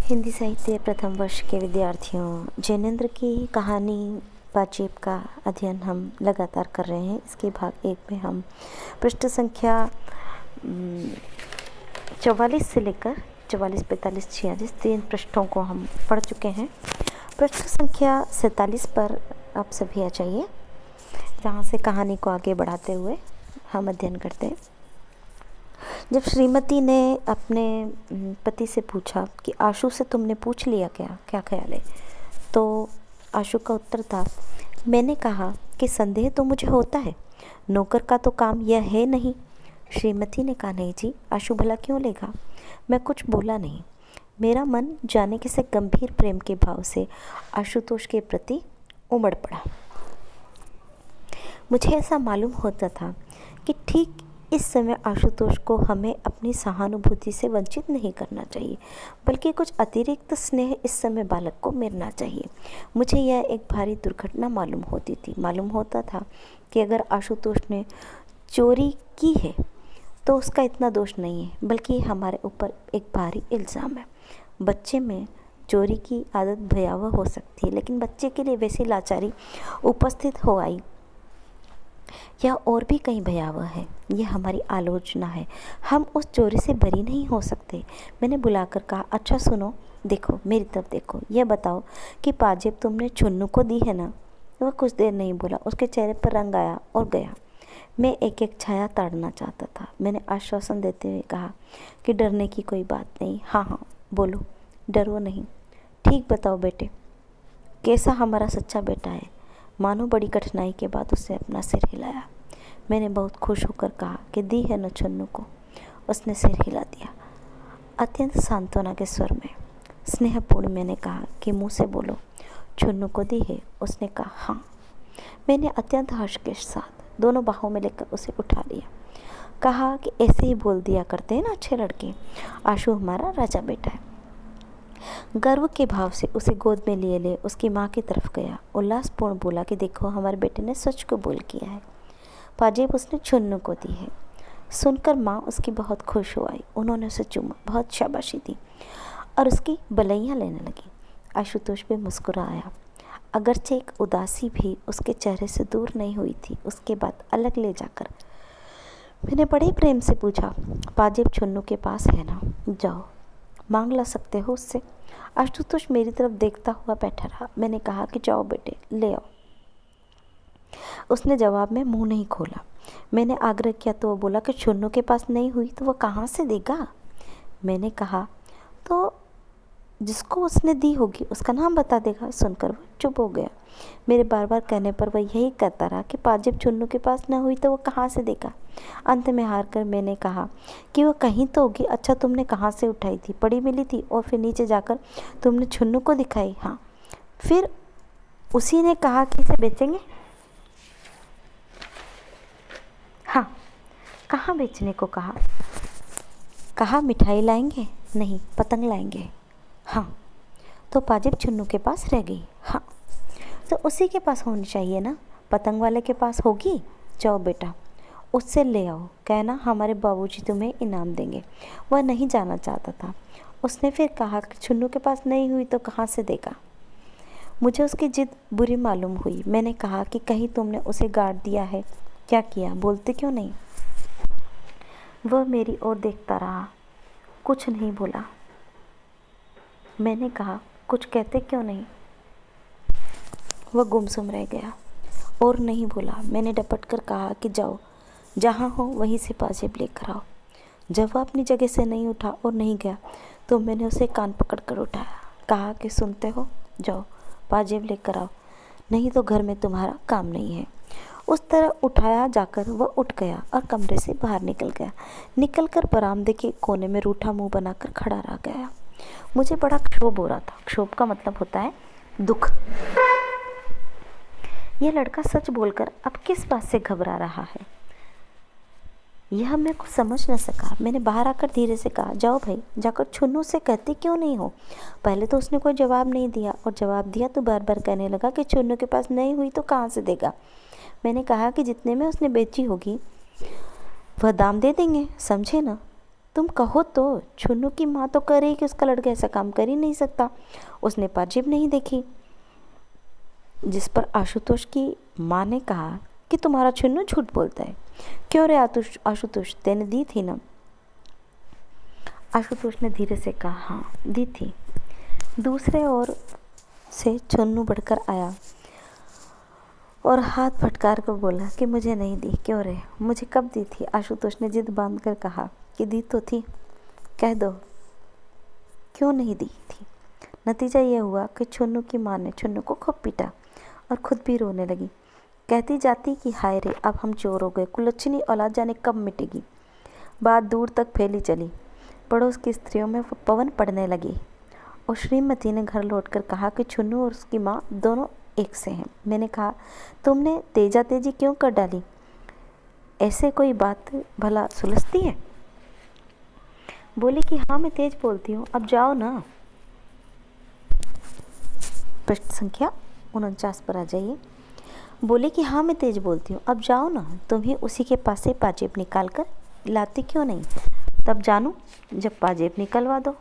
हिंदी साहित्य प्रथम वर्ष के विद्यार्थियों, जैनेन्द्र की कहानी बातचीत का अध्ययन हम लगातार कर रहे हैं। इसके भाग 1 में हम पृष्ठ संख्या 44 से लेकर 44, 45, 46 3 पृष्ठों को हम पढ़ चुके हैं। पृष्ठ संख्या 47 पर आप सभी आ जाइए, जहाँ से कहानी को आगे बढ़ाते हुए हम अध्ययन करते हैं। जब श्रीमती ने अपने पति से पूछा कि आशु से तुमने पूछ लिया क्या ख्याल है, तो आशु का उत्तर था, मैंने कहा कि संदेह तो मुझे होता है, नौकर का तो काम यह है नहीं। श्रीमती ने कहा, नहीं जी, आशु भला क्यों लेगा। मैं कुछ बोला नहीं। मेरा मन जाने किसे गंभीर प्रेम के भाव से आशुतोष के प्रति उमड़ पड़ा। मुझे ऐसा मालूम होता था कि ठीक इस समय आशुतोष को हमें अपनी सहानुभूति से वंचित नहीं करना चाहिए, बल्कि कुछ अतिरिक्त स्नेह इस समय बालक को मिलना चाहिए। मुझे यह एक भारी दुर्घटना मालूम होती थी। मालूम होता था कि अगर आशुतोष ने चोरी की है तो उसका इतना दोष नहीं है, बल्कि हमारे ऊपर एक भारी इल्ज़ाम है। बच्चे में चोरी की आदत भयावह हो सकती है, लेकिन बच्चे के लिए वैसी लाचारी उपस्थित हो आई, यह और भी कहीं भयावह है। यह हमारी आलोचना है। हम उस चोरी से बरी नहीं हो सकते। मैंने बुलाकर कहा, अच्छा सुनो, देखो मेरी तरफ देखो, यह बताओ कि पाजेब तुमने छुन्नू को दी है ना। वह कुछ देर नहीं बोला। उसके चेहरे पर रंग आया और गया। मैं एक एक छाया ताड़ना चाहता था। मैंने आश्वासन देते हुए कहा कि डरने की कोई बात नहीं। हाँ, बोलो, डरो नहीं। ठीक बताओ बेटे, कैसा हमारा सच्चा बेटा है। मानो बड़ी कठिनाई के बाद उसने अपना सिर हिलाया। मैंने बहुत खुश होकर कहा कि दी है न छुन्नू को। उसने सिर हिला दिया, अत्यंत सांत्वना के स्वर में। स्नेहपूर्ण मैंने कहा कि मुंह से बोलो, छुन्नू को दी है। उसने कहा, हाँ। मैंने अत्यंत हर्ष के साथ दोनों बाहों में लेकर उसे उठा लिया। कहा कि ऐसे ही बोल दिया करते हैं ना अच्छे लड़के, आशु हमारा राजा बेटा है। गर्व के भाव से उसे गोद में लिए ले उसकी माँ की तरफ गया। उल्लासपूर्ण बोला कि देखो, हमारे बेटे ने सच को बोल किया है। पाजेब उसने छुन्नू को दी है। सुनकर माँ उसकी बहुत खुश हो आई। उन्होंने उसे चूमा, बहुत शाबाशी दी और उसकी बलैया लेने लगी। आशुतोष भी मुस्कुराया, अगरचे एक उदासी भी उसके चेहरे से दूर नहीं हुई थी। उसके बाद अलग ले जाकर मैंने बड़े प्रेम से पूछा, पाजेब छुन्नू के पास है ना, जाओ मांग ला सकते हो उससे। आशुतोष मेरी तरफ देखता हुआ बैठा रहा। मैंने कहा कि जाओ बेटे, ले आओ। उसने जवाब में मुंह नहीं खोला। मैंने आग्रह किया तो वो बोला कि छुन्नू के पास नहीं हुई तो वो कहाँ से देगा। मैंने कहा, तो जिसको उसने दी होगी उसका नाम बता देगा। सुनकर वो चुप हो गया। मेरे बार बार कहने पर वह यही कहता रहा कि पाजेब छुन्नू के पास न हुई तो वो कहाँ से देगा। अंत में हार कर मैंने कहा कि वो कहीं तो होगी। अच्छा, तुमने कहाँ से उठाई थी? पड़ी मिली थी और फिर नीचे जाकर तुमने छुन्नू को दिखाई? हाँ। फिर उसी ने कहा कि इसे बेचेंगे? हाँ। कहाँ बेचने को कहा? कहा मिठाई लाएंगे? नहीं, पतंग लाएंगे। हाँ। तो पाजेब छुन्नू के पास रह गई? हाँ। तो उसी के पास होनी चाहिए ना, पतंग वाले के पास होगी। जाओ बेटा, उससे ले आओ, कहना हमारे बाबूजी तुम्हें इनाम देंगे। वह नहीं जाना चाहता था। उसने फिर कहा कि छुन्नू के पास नहीं हुई तो कहाँ से देगा। मुझे उसकी जिद बुरी मालूम हुई। मैंने कहा कि कहीं तुमने उसे गाड़ दिया है? क्या किया, बोलते क्यों नहीं? वह मेरी ओर देखता रहा, कुछ नहीं बोला। मैंने कहा, कुछ कहते क्यों नहीं? वह गुमसुम रह गया और नहीं बोला। मैंने डपट कर कहा कि जाओ, जहाँ हो वहीं से पाजेब लेकर आओ। जब वह अपनी जगह से नहीं उठा और नहीं गया तो मैंने उसे कान पकड़ कर उठाया। कहा कि सुनते हो, जाओ पाजेब लेकर आओ, नहीं तो घर में तुम्हारा काम नहीं है। उस तरह उठाया जाकर वह उठ गया और कमरे से बाहर निकल गया। निकलकर बरामदे के कोने में रूठा मुंह बनाकर खड़ा रह गया। मुझे बड़ा क्षोभ हो रहा था। क्षोभ का मतलब होता है दुख। यह लड़का सच बोलकर अब किस बात से घबरा रहा है, यह मैं कुछ समझ न सका। मैंने बाहर आकर धीरे से कहा, जाओ भाई, जाकर छुन्नू से कहते क्यों नहीं हो। पहले तो उसने कोई जवाब नहीं दिया और जवाब दिया तो बार बार कहने लगा कि छुन्नू के पास नहीं हुई तो कहाँ से देगा। मैंने कहा कि जितने में उसने बेची होगी वह दाम दे देंगे, समझे ना। तुम कहो तो। छुन्नू की माँ तो कह रही कि उसका लड़का ऐसा काम कर ही नहीं सकता, उसने पाजेब नहीं देखी। जिस पर आशुतोष की माँ ने कहा कि तुम्हारा छुन्नू झूठ बोलता है। क्यों रे आशुतोष, तेने दी थी ना? आशुतोष ने धीरे से कहा, हाँ दी थी। दूसरे ओर से छुन्नू बढ़कर आया और हाथ फटकार कर बोला कि मुझे नहीं दी। क्यों रे, मुझे कब दी थी? आशुतोष ने जिद बांध कर कहा कि दी तो थी, कह दो क्यों नहीं दी थी। नतीजा यह हुआ कि छुन्नू की माँ ने छुन्नू को खूब पीटा और खुद भी रोने लगी। कहती जाती कि हाय रे, अब हम चोर हो गए, कुलच्छनी औलाद जाने कब मिटेगी। बात दूर तक फैली चली। पड़ोस की स्त्रियों में पवन पड़ने लगी और श्रीमती ने घर लौटकर कहा कि छुन्नू और उसकी माँ दोनों एक से हैं। मैंने कहा, तुमने तेजा तेजी क्यों कर डाली? ऐसे कोई बात भला सुलझती है? बोली कि हाँ मैं तेज बोलती हूँ, अब जाओ ना। प्रश्न संख्या 49 पर आ जाइए। बोली कि हाँ मैं तेज बोलती हूँ, अब जाओ ना। तुम्हें उसी के पास से पाजेब निकाल कर लाती क्यों नहीं? तब जानू जब पाजेब निकलवा दो।